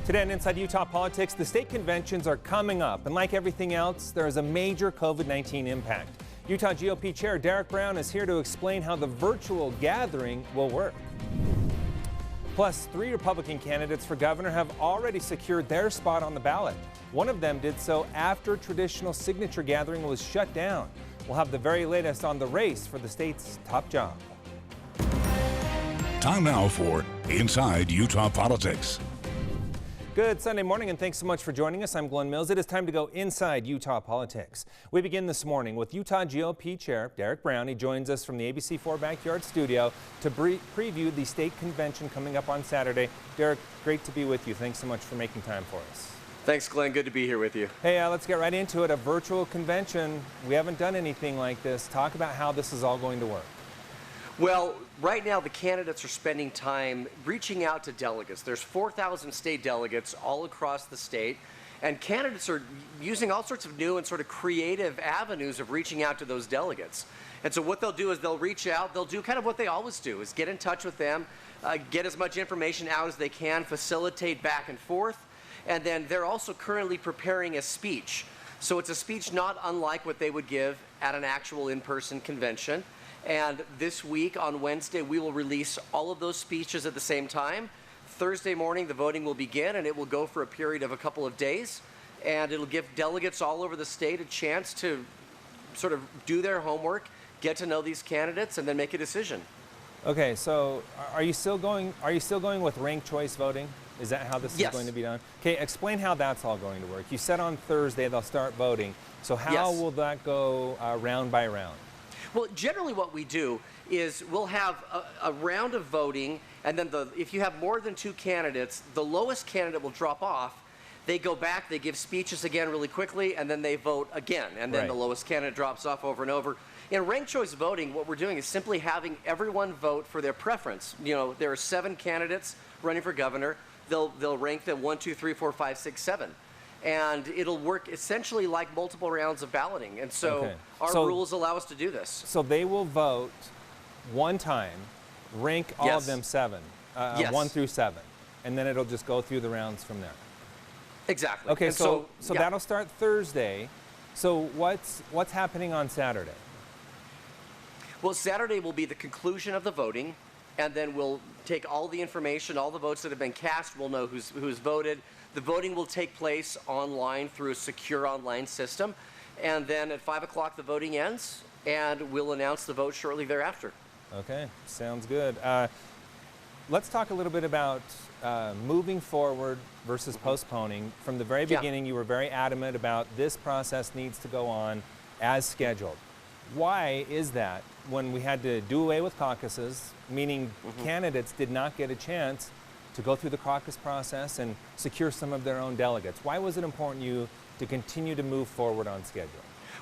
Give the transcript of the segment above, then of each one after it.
Today on Inside Utah Politics, the state conventions are coming up, and like everything else, there is a major COVID-19 impact. Utah GOP Chair Derek Brown is here to explain how the virtual gathering will work. Plus, 3 Republican candidates for governor have already secured their spot on the ballot. One of them did so after traditional signature gathering was shut down. We'll have the very latest on the race for the state's top job. Time now for Inside Utah Politics. Good Sunday morning, and thanks so much for joining us. I'm Glenn Mills. It is time to go inside Utah politics. We begin this morning with Utah GOP Chair Derek Brown. He joins us from the ABC4 Backyard Studio to preview the state convention coming up on Saturday. Derek, great to be with you. Thanks so much for making time for us. Thanks, Glenn. Good to be here with you. Hey, let's get right into it. A virtual convention. We haven't done anything like this. Talk about how this is all going to work. Well, right now the candidates are spending time reaching out to delegates. There's 4,000 state delegates all across the state, and candidates are using all sorts of new and sort of creative avenues of reaching out to those delegates. And so what they'll do is they'll reach out, they'll do kind of what they always do, is get in touch with them, get as much information out as they can, facilitate back and forth, and then they're also currently preparing a speech. So it's a speech not unlike what they would give at an actual in-person convention. And this week on Wednesday, we will release all of those speeches at the same time. Thursday morning, the voting will begin, and it will go for a period of a couple of days. And it'll give delegates all over the state a chance to sort of do their homework, get to know these candidates, and then make a decision. Okay, so are you still going with ranked choice voting? Is that how this is going to be done? Okay, explain how that's all going to work. You said on Thursday they'll start voting. So how will that go round by round? Well, generally what we do is we'll have a round of voting, and then if you have more than 2 candidates, the lowest candidate will drop off. They go back, they give speeches again really quickly, and then they vote again, and then the lowest candidate drops off over and over. In ranked choice voting, what we're doing is simply having everyone vote for their preference. You know, there are 7 candidates running for governor. They'll rank them 1, 2, 3, 4, 5, 6, 7. And it'll work essentially like multiple rounds of balloting. And so our rules allow us to do this. So they will vote one time, rank all of them 7, 1 through 7, and then it'll just go through the rounds from there. Exactly. Okay, so that'll start Thursday. So what's happening on Saturday? Well, Saturday will be the conclusion of the voting, and then we'll take all the information, all the votes that have been cast. We'll know who's voted. The voting will take place online through a secure online system. And then at 5 o'clock, the voting ends, and we'll announce the vote shortly thereafter. Okay, sounds good. Let's talk a little bit about moving forward versus postponing. From the very beginning, you were very adamant about this process needs to go on as scheduled. Why is that when we had to do away with caucuses, meaning candidates did not get a chance to go through the caucus process and secure some of their own delegates? Why was it important to you to continue to move forward on schedule?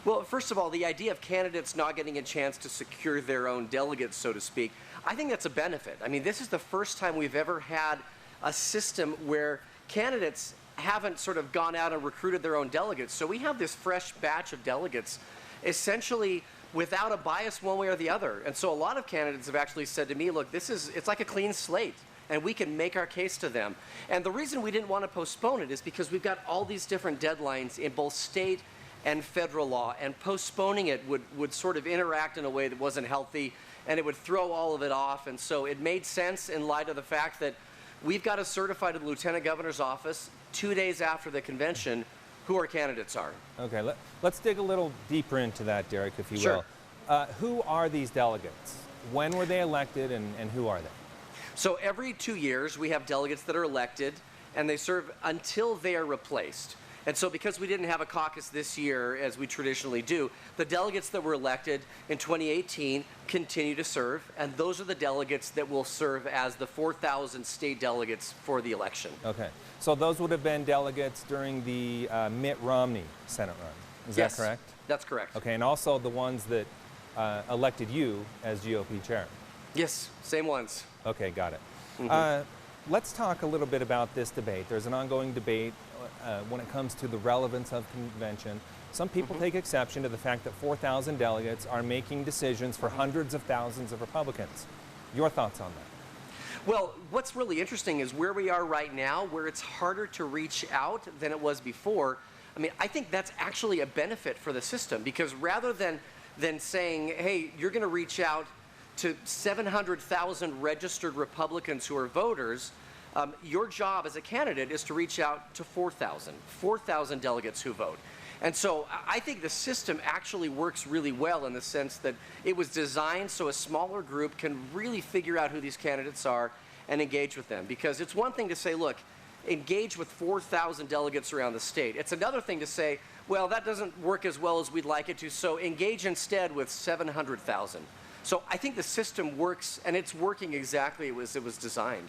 Well, first of all, the idea of candidates not getting a chance to secure their own delegates, so to speak, I think that's a benefit. I mean, this is the first time we've ever had a system where candidates haven't sort of gone out and recruited their own delegates. So we have this fresh batch of delegates essentially without a bias one way or the other. And so a lot of candidates have actually said to me, look, it's like a clean slate, and we can make our case to them. And the reason we didn't want to postpone it is because we've got all these different deadlines in both state and federal law, and postponing it would sort of interact in a way that wasn't healthy, and it would throw all of it off. And so it made sense in light of the fact that we've got to certify to the Lieutenant Governor's office 2 days after the convention who our candidates are. Okay, let's dig a little deeper into that, Derek, if you will. Who are these delegates? When were they elected, and who are they? So every 2 years, we have delegates that are elected, and they serve until they are replaced. And so because we didn't have a caucus this year, as we traditionally do, the delegates that were elected in 2018 continue to serve, and those are the delegates that will serve as the 4,000 state delegates for the election. Okay, so those would have been delegates during the Mitt Romney Senate run. Is that correct? That's correct. Okay, and also the ones that elected you as GOP chair. Yes, same ones. Okay, got it. Let's talk a little bit about this debate. There's an ongoing debate when it comes to the relevance of convention. Some people take exception to the fact that 4,000 delegates are making decisions for hundreds of thousands of Republicans. Your thoughts on that? Well, what's really interesting is where we are right now, where it's harder to reach out than it was before. I mean, I think that's actually a benefit for the system, because rather than saying, hey, you're going to reach out to 700,000 registered Republicans who are voters, your job as a candidate is to reach out to 4,000 delegates who vote. And so I think the system actually works really well in the sense that it was designed so a smaller group can really figure out who these candidates are and engage with them. Because it's one thing to say, look, engage with 4,000 delegates around the state. It's another thing to say, well, that doesn't work as well as we'd like it to, so engage instead with 700,000. So I think the system works, and it's working exactly as it was designed.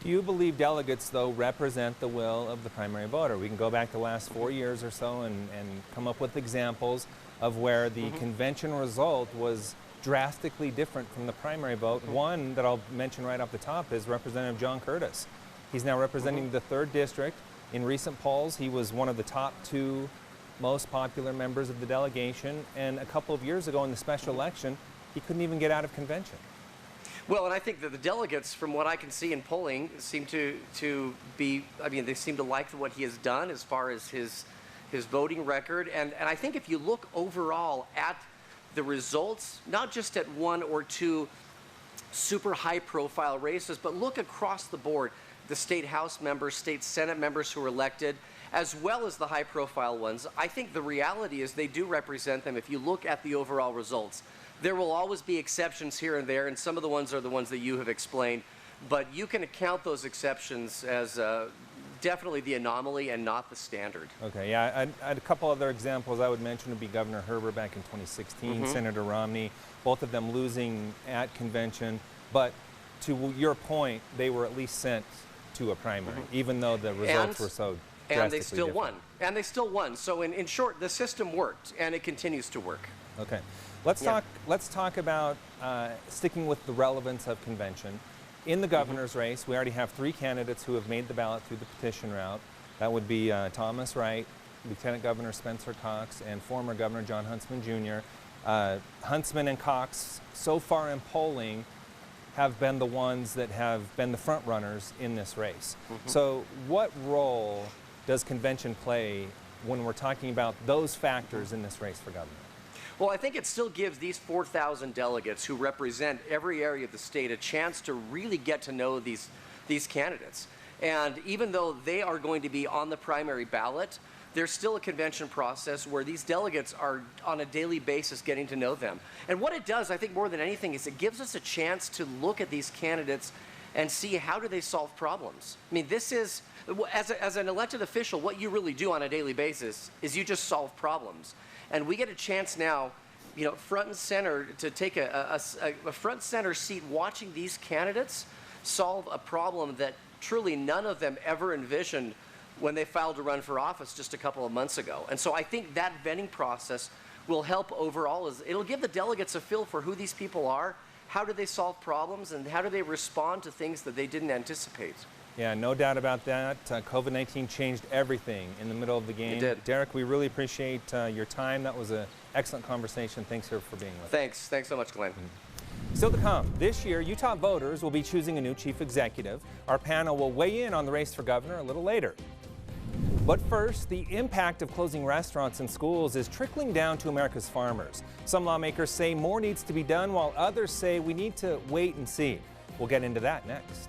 Do you believe delegates, though, represent the will of the primary voter? We can go back the last 4 years or so and come up with examples of where the convention result was drastically different from the primary vote. One that I'll mention right off the top is Representative John Curtis. He's now representing the 3rd District. In recent polls, he was one of the top 2 most popular members of the delegation, and a couple of years ago in the special election, he couldn't even get out of convention. Well, and I think that the delegates, from what I can see in polling, seem to be, I mean, they seem to like what he has done as far as his voting record. And I think if you look overall at the results, not just at 1 or 2 super high-profile races, but look across the board, the state House members, state Senate members who were elected, as well as the high-profile ones, I think the reality is they do represent them if you look at the overall results. There will always be exceptions here and there, and some of the ones are the ones that you have explained, but you can account those exceptions as definitely the anomaly and not the standard. Okay, yeah, a couple other examples I would mention would be Governor Herbert back in 2016, Senator Romney, both of them losing at convention, but to your point, they were at least sent to a primary, even though the results were so drastically and they still different. won. And they still won. So in short, the system worked, and it continues to work. Okay. Let's talk about sticking with the relevance of convention. In the governor's race, we already have 3 candidates who have made the ballot through the petition route. That would be Thomas Wright, Lieutenant Governor Spencer Cox, and former Governor John Huntsman Jr. Huntsman and Cox, so far in polling, have been the ones that have been the front runners in this race. So what role does convention play when we're talking about those factors in this race for governor? Well, I think it still gives these 4,000 delegates who represent every area of the state a chance to really get to know these candidates. And even though they are going to be on the primary ballot, there's still a convention process where these delegates are on a daily basis getting to know them. And what it does, I think more than anything, is it gives us a chance to look at these candidates and see how do they solve problems. I mean, this is, as an elected official, what you really do on a daily basis is you just solve problems. And we get a chance now, you know, front and center, to take a front center seat watching these candidates solve a problem that truly none of them ever envisioned when they filed to run for office just a couple of months ago. And so I think that vetting process will help overall. It'll give the delegates a feel for who these people are, how do they solve problems, and how do they respond to things that they didn't anticipate. Yeah, no doubt about that. COVID-19 changed everything in the middle of the game. It did. Derek, we really appreciate your time. That was an excellent conversation. Thanks for being with us. Thanks. Thanks so much, Glenn. Still to come, this year, Utah voters will be choosing a new chief executive. Our panel will weigh in on the race for governor a little later. But first, the impact of closing restaurants and schools is trickling down to America's farmers. Some lawmakers say more needs to be done, while others say we need to wait and see. We'll get into that next.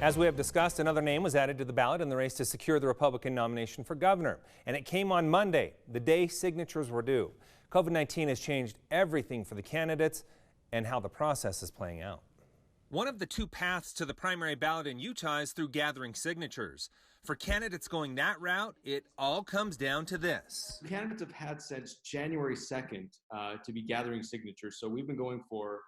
As we have discussed, another name was added to the ballot in the race to secure the Republican nomination for governor. And it came on Monday, the day signatures were due. COVID-19 has changed everything for the candidates and how the process is playing out. One of the 2 paths to the primary ballot in Utah is through gathering signatures. For candidates going that route, it all comes down to this. Candidates have had since January 2nd to be gathering signatures. So we've been going for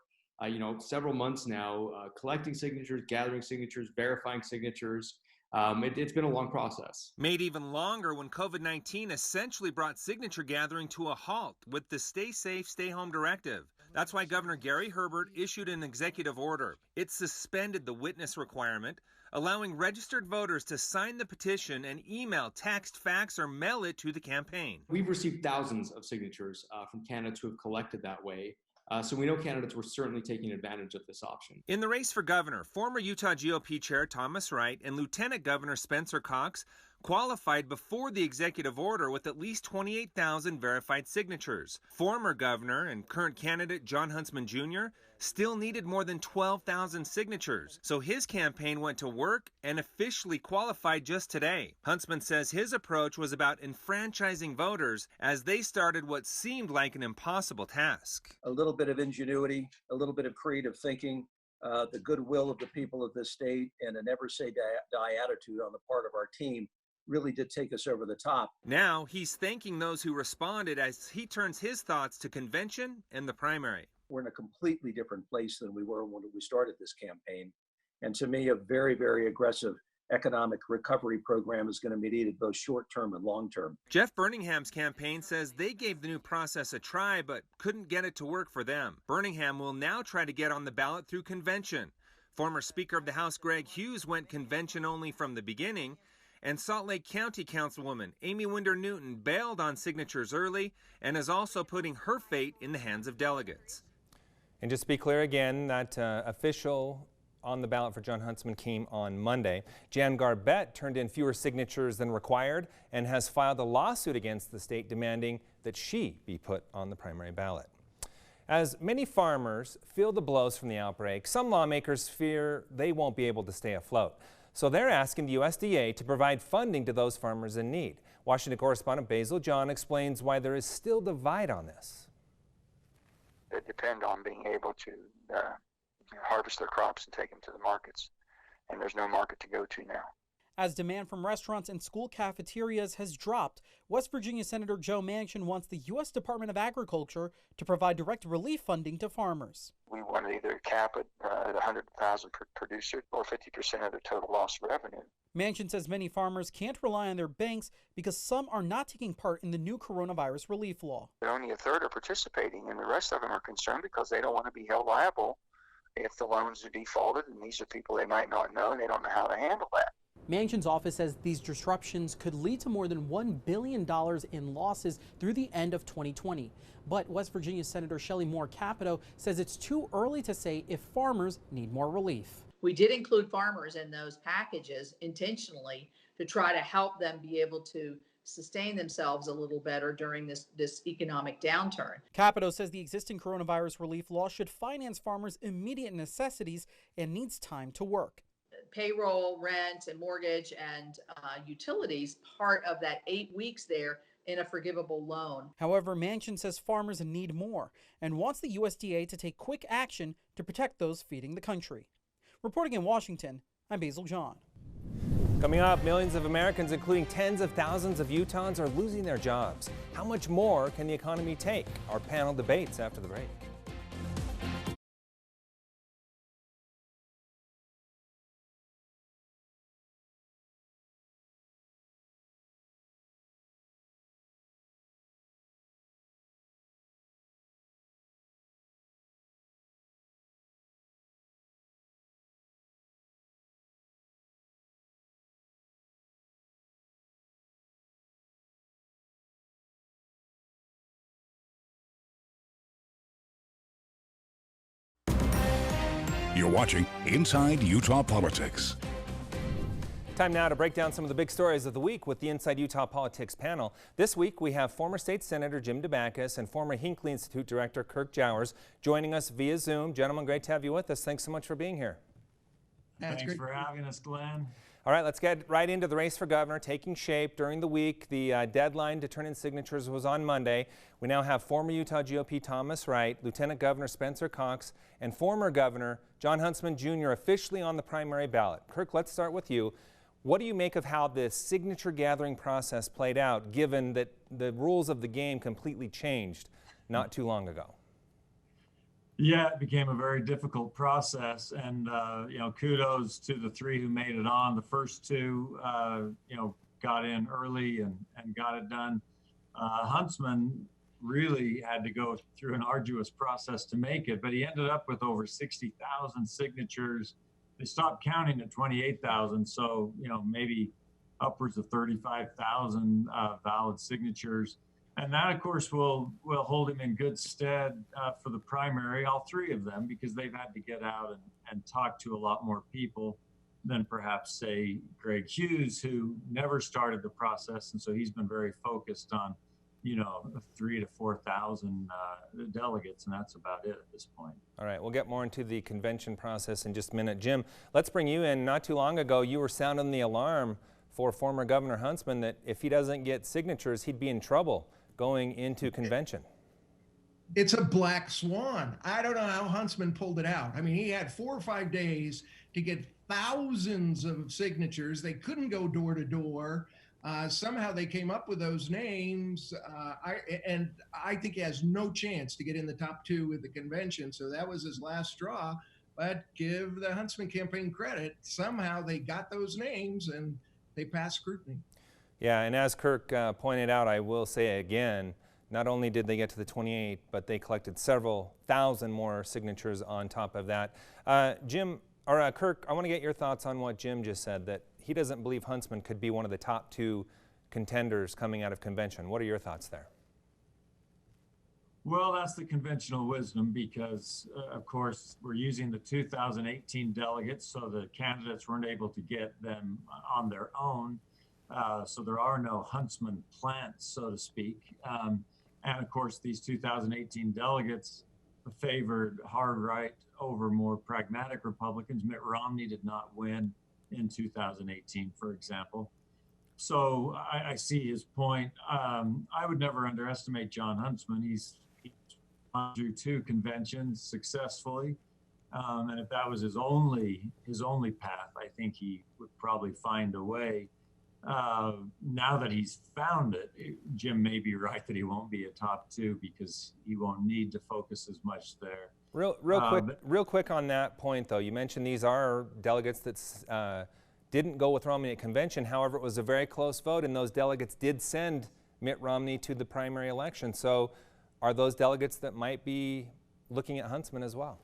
several months now, collecting signatures, gathering signatures, verifying signatures. It's been a long process. Made even longer when COVID-19 essentially brought signature gathering to a halt with the Stay Safe, Stay Home directive. That's why Governor Gary Herbert issued an executive order. It suspended the witness requirement, allowing registered voters to sign the petition and email, text, fax, or mail it to the campaign. We've received thousands of signatures from candidates who have collected that way. So we know candidates were certainly taking advantage of this option. In the race for governor, former Utah GOP Chair Thomas Wright and Lieutenant Governor Spencer Cox qualified before the executive order with at least 28,000 verified signatures. Former governor and current candidate Jon Huntsman Jr. still needed more than 12,000 signatures, so his campaign went to work and officially qualified just today. Huntsman says his approach was about enfranchising voters as they started what seemed like an impossible task. A little bit of ingenuity, a little bit of creative thinking, the goodwill of the people of this state, and a never say die attitude on the part of our team really did take us over the top. Now he's thanking those who responded as he turns his thoughts to convention and the primary. We're in a completely different place than we were when we started this campaign. And to me, a very, very aggressive economic recovery program is going to be needed both short-term and long-term. Jeff Burningham's campaign says they gave the new process a try but couldn't get it to work for them. Birmingham will now try to get on the ballot through convention. Former Speaker of the House Greg Hughes went convention only from the beginning. And Salt Lake County Councilwoman Amy Winder Newton bailed on signatures early and is also putting her fate in the hands of delegates. And just to be clear again, that official on the ballot for Jon Huntsman came on Monday. Jan Garbett turned in fewer signatures than required and has filed a lawsuit against the state demanding that she be put on the primary ballot. As many farmers feel the blows from the outbreak, some lawmakers fear they won't be able to stay afloat. So they're asking the USDA to provide funding to those farmers in need. Washington correspondent Basil John explains why there is still divide on this. They depend on being able to harvest their crops and take them to the markets, and there's no market to go to now. As demand from restaurants and school cafeterias has dropped, West Virginia Senator Joe Manchin wants the U.S. Department of Agriculture to provide direct relief funding to farmers. We want to either cap it at $100,000 per producer or 50% of their total lost revenue. Manchin says many farmers can't rely on their banks because some are not taking part in the new coronavirus relief law. Only a third are participating, and the rest of them are concerned because they don't want to be held liable if the loans are defaulted, and these are people they might not know, and they don't know how to handle that. Manchin's office says these disruptions could lead to more than $1 billion in losses through the end of 2020. But West Virginia Senator Shelley Moore Capito says it's too early to say if farmers need more relief. We did include farmers in those packages intentionally to try to help them be able to sustain themselves a little better during this economic downturn. Capito says the existing coronavirus relief law should finance farmers' immediate necessities and needs time to work. Payroll, rent, and mortgage and utilities, part of that 8 weeks there in a forgivable loan. However, Manchin says farmers need more and wants the USDA to take quick action to protect those feeding the country. Reporting in Washington, I'm Basil John. Coming up, millions of Americans, including tens of thousands of Utahns, are losing their jobs. How much more can the economy take? Our panel debates after the break. You're watching Inside Utah Politics. Time now to break down some of the big stories of the week with the Inside Utah Politics panel. This week we have former State Senator Jim DeBackus and former Hinckley Institute Director Kirk Jowers joining us via Zoom. Gentlemen, great to have you with us. Thanks so much for being here. Thanks for having us, Glenn. All right, let's get right into the race for governor taking shape during the week. The deadline to turn in signatures was on Monday. We now have former Utah GOP Thomas Wright, Lieutenant Governor Spencer Cox, and former Governor Jon Huntsman Jr. officially on the primary ballot. Kirk, let's start with you. What do you make of how the signature gathering process played out, given that the rules of the game completely changed not too long ago? Yeah, it became a very difficult process, and kudos to the three who made it on. The first two, got in early and got it done. Huntsman really had to go through an arduous process to make it, but he ended up with over 60,000 signatures. They stopped counting at 28,000, so maybe upwards of 35,000 valid signatures. And that, of course, will hold him in good stead for the primary, all three of them, because they've had to get out and talk to a lot more people than perhaps, say, Greg Hughes, who never started the process. And so he's been very focused on, 3,000 to 4,000 delegates, and that's about it at this point. All right, we'll get more into the convention process in just a minute. Jim, let's bring you in. Not too long ago, you were sounding the alarm for former Governor Huntsman that if he doesn't get signatures, he'd be in trouble going into convention. It's a black swan. I don't know how Huntsman pulled it out. I mean, he had 4 or 5 days to get thousands of signatures. They couldn't go door to door. Somehow they came up with those names. I think he has no chance to get in the top 2 at the convention. So that was his last straw. But give the Huntsman campaign credit. Somehow they got those names and they passed scrutiny. Yeah, and as Kirk pointed out, I will say again, not only did they get to the 28, but they collected several thousand more signatures on top of that. Kirk, I want to get your thoughts on what Jim just said, that he doesn't believe Huntsman could be one of the top 2 contenders coming out of convention. What are your thoughts there? Well, that's the conventional wisdom because, of course, we're using the 2018 delegates, so the candidates weren't able to get them on their own. So there are no Huntsman plants, so to speak. And of course, these 2018 delegates favored hard right over more pragmatic Republicans. Mitt Romney did not win in 2018, for example. So I see his point. I would never underestimate John Huntsman. He's gone through 2 conventions successfully. And if that was his only path, I think he would probably find a way. Now that he's found it, Jim may be right that he won't be a top 2 because he won't need to focus as much there. Real quick on that point, though. You mentioned these are delegates that didn't go with Romney at convention. However, it was a very close vote, and those delegates did send Mitt Romney to the primary election. So are those delegates that might be looking at Huntsman as well?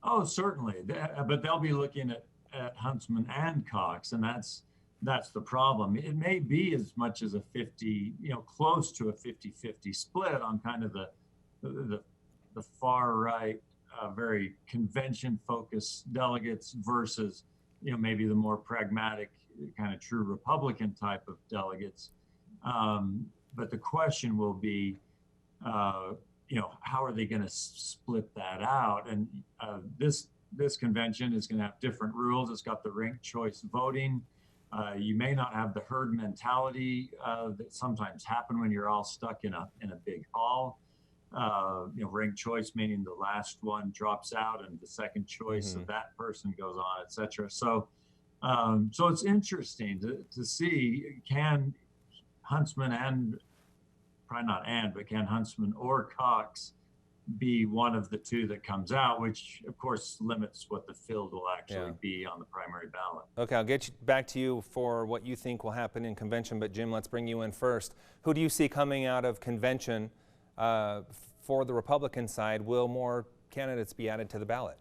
Oh, certainly. But they'll be looking at Huntsman and Cox, and that's the problem. It may be as much as a 50, close to a 50-50 split on kind of the far right, very convention-focused delegates versus, maybe the more pragmatic, kind of true Republican type of delegates. But the question will be, how are they going to split that out? And this convention is going to have different rules. It's got the ranked choice voting. You may not have the herd mentality that sometimes happen when you're all stuck in a big hall. Ranked choice meaning the last one drops out and the second choice of that person goes on, etc. So it's interesting to see, can Huntsman can Huntsman or Cox be one of the 2 that comes out, which of course limits what the field will actually be on the primary ballot. Okay, I'll get back to you for what you think will happen in convention, but Jim, let's bring you in first. Who do you see coming out of convention for the Republican side? Will more candidates be added to the ballot?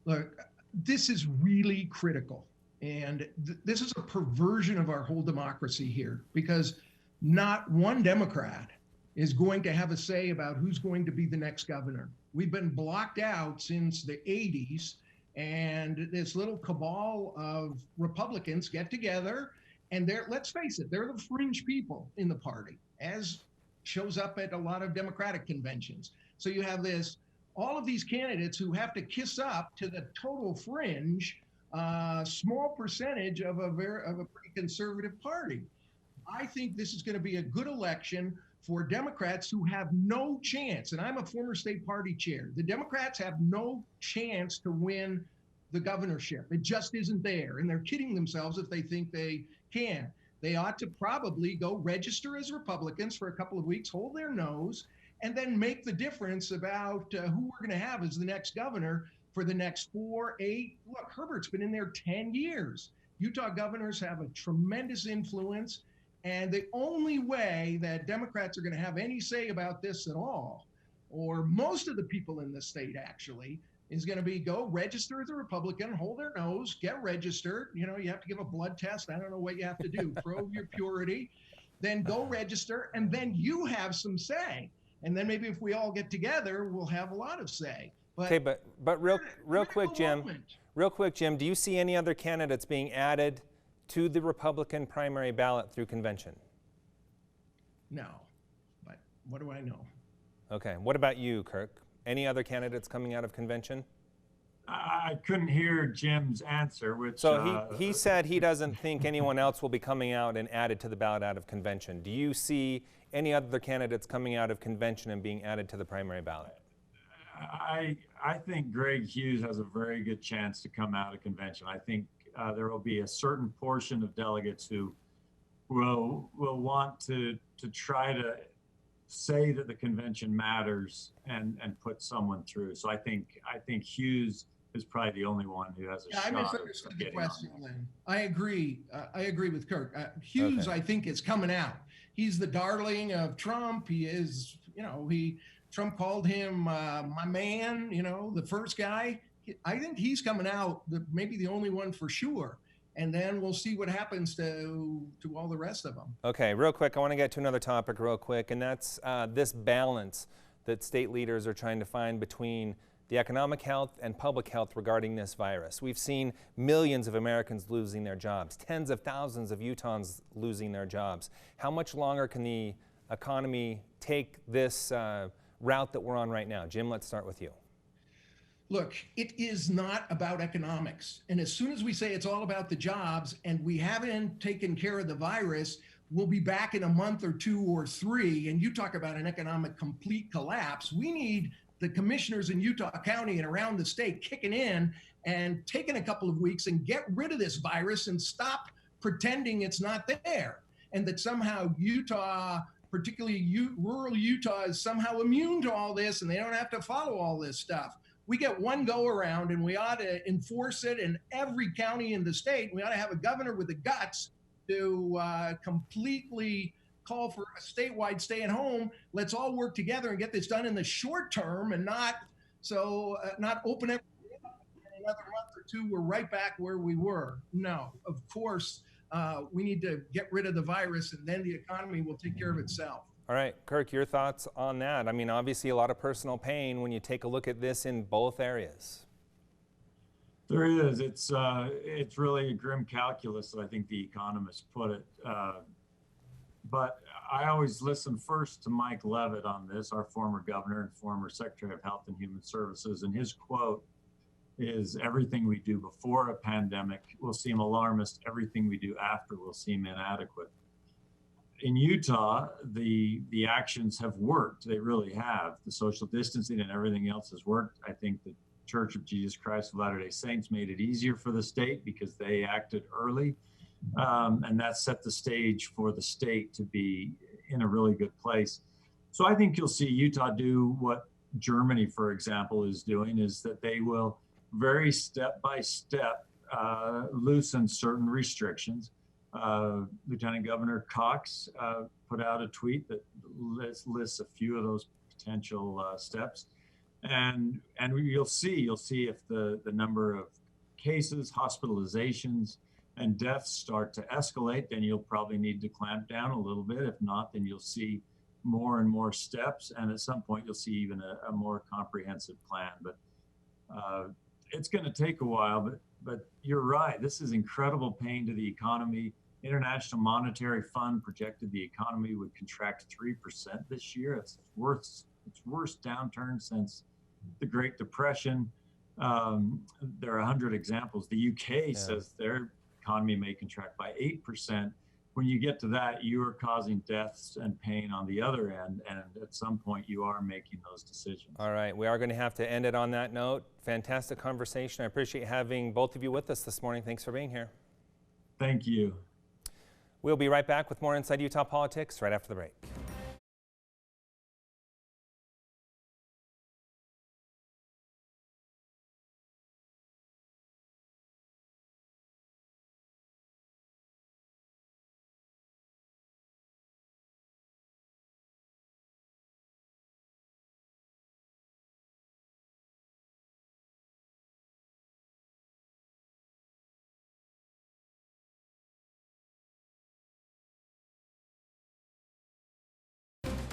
Look, this is really critical. And this is a perversion of our whole democracy here, because not one Democrat is going to have a say about who's going to be the next governor. We've been blocked out since the 80s, and this little cabal of Republicans get together, and let's face it, they're the fringe people in the party, as shows up at a lot of Democratic conventions. So you have all of these candidates who have to kiss up to the total fringe, small percentage of a pretty conservative party. I think this is going to be a good election for Democrats who have no chance. And I'm a former state party chair. The Democrats have no chance to win the governorship. It just isn't there. And they're kidding themselves if they think they can. They ought to probably go register as Republicans for a couple of weeks, hold their nose, and then make the difference about who we're going to have as the next governor for the next 4, 8. Look, Herbert's been in there 10 years. Utah governors have a tremendous influence. And the only way that Democrats are going to have any say about this at all, or most of the people in the state actually, is going to be go register as a Republican, hold their nose, get registered. You know, you have to give a blood test. I don't know what you have to do, prove your purity, then go register, and then you have some say. And then maybe if we all get together, we'll have a lot of say. Okay, but real quick, Jim. Real quick, Jim, do you see any other candidates being added to the Republican primary ballot through convention? No, but what do I know? Okay, what about you, Kirk? Any other candidates coming out of convention? I couldn't hear Jim's answer, which... So he said he doesn't think anyone else will be coming out and added to the ballot out of convention. Do you see any other candidates coming out of convention and being added to the primary ballot? I think Greg Hughes has a very good chance to come out of convention. I think there will be a certain portion of delegates who will want to try to say that the convention matters and put someone through. So I think Hughes is probably the only one who has a shot. I misunderstood the question then. I agree with Kirk. Hughes, okay. I think, is coming out. He's the darling of Trump. He is, Trump called him my man, the first guy. I think he's coming out, maybe the only one for sure. And then we'll see what happens to all the rest of them. Okay, real quick, I want to get to another topic real quick, and that's this balance that state leaders are trying to find between the economic health and public health regarding this virus. We've seen millions of Americans losing their jobs, tens of thousands of Utahns losing their jobs. How much longer can the economy take this route that we're on right now? Jim, let's start with you. Look, it is not about economics. And as soon as we say it's all about the jobs and we haven't taken care of the virus, we'll be back in a month or 2 or 3. And you talk about an economic complete collapse. We need the commissioners in Utah County and around the state kicking in and taking a couple of weeks and get rid of this virus and stop pretending it's not there. And that somehow Utah, particularly rural Utah, is somehow immune to all this and they don't have to follow all this stuff. We get one go around and we ought to enforce it in every county in the state. We ought to have a governor with the guts to completely call for a statewide stay at home. Let's all work together and get this done in the short term and not open everything up. In another month or 2, we're right back where we were. No, of course, we need to get rid of the virus and then the economy will take care of itself. All right, Kirk, your thoughts on that? I mean, obviously a lot of personal pain when you take a look at this in both areas. There is. It's really a grim calculus that I think the economists put it. But I always listen first to Mike Leavitt on this, our former governor and former Secretary of Health and Human Services. And his quote is, everything we do before a pandemic will seem alarmist. Everything we do after will seem inadequate. In Utah, the actions have worked. They really have. The social distancing and everything else has worked. I think the Church of Jesus Christ of Latter-day Saints made it easier for the state because they acted early. And that set the stage for the state to be in a really good place. So I think you'll see Utah do what Germany, for example, is doing, is that they will very step by step loosen certain restrictions. Lieutenant Governor Cox put out a tweet that lists a few of those potential steps, and you'll see if the number of cases, hospitalizations, and deaths start to escalate. Then you'll probably need to clamp down a little bit. If not, then you'll see more and more steps, and at some point you'll see even a more comprehensive plan. But it's going to take a while. But you're right. This is incredible pain to the economy. International Monetary Fund projected the economy would contract 3% this year. It's worst downturn since the Great Depression. There are 100 examples. The UK says their economy may contract by 8%. when you get to that, you are causing deaths and pain on the other end, and at some point you are making those decisions. All right, we are going to have to end it on that note. Fantastic conversation. I appreciate having both of you with us this morning. Thanks for being here. Thank you. We'll be right back with more Inside Utah Politics right after the break.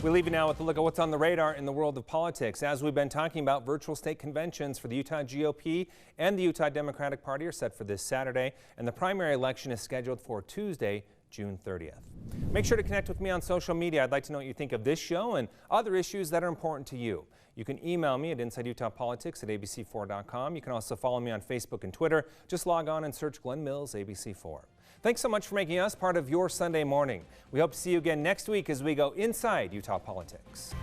We leave you now with a look at what's on the radar in the world of politics. As we've been talking about, virtual state conventions for the Utah GOP and the Utah Democratic Party are set for this Saturday, and the primary election is scheduled for Tuesday, June 30th. Make sure to connect with me on social media. I'd like to know what you think of this show and other issues that are important to you. You can email me at InsideUtahPolitics@abc4.com. You can also follow me on Facebook and Twitter. Just log on and search Glenn Mills ABC4. Thanks so much for making us part of your Sunday morning. We hope to see you again next week as we go inside Utah politics.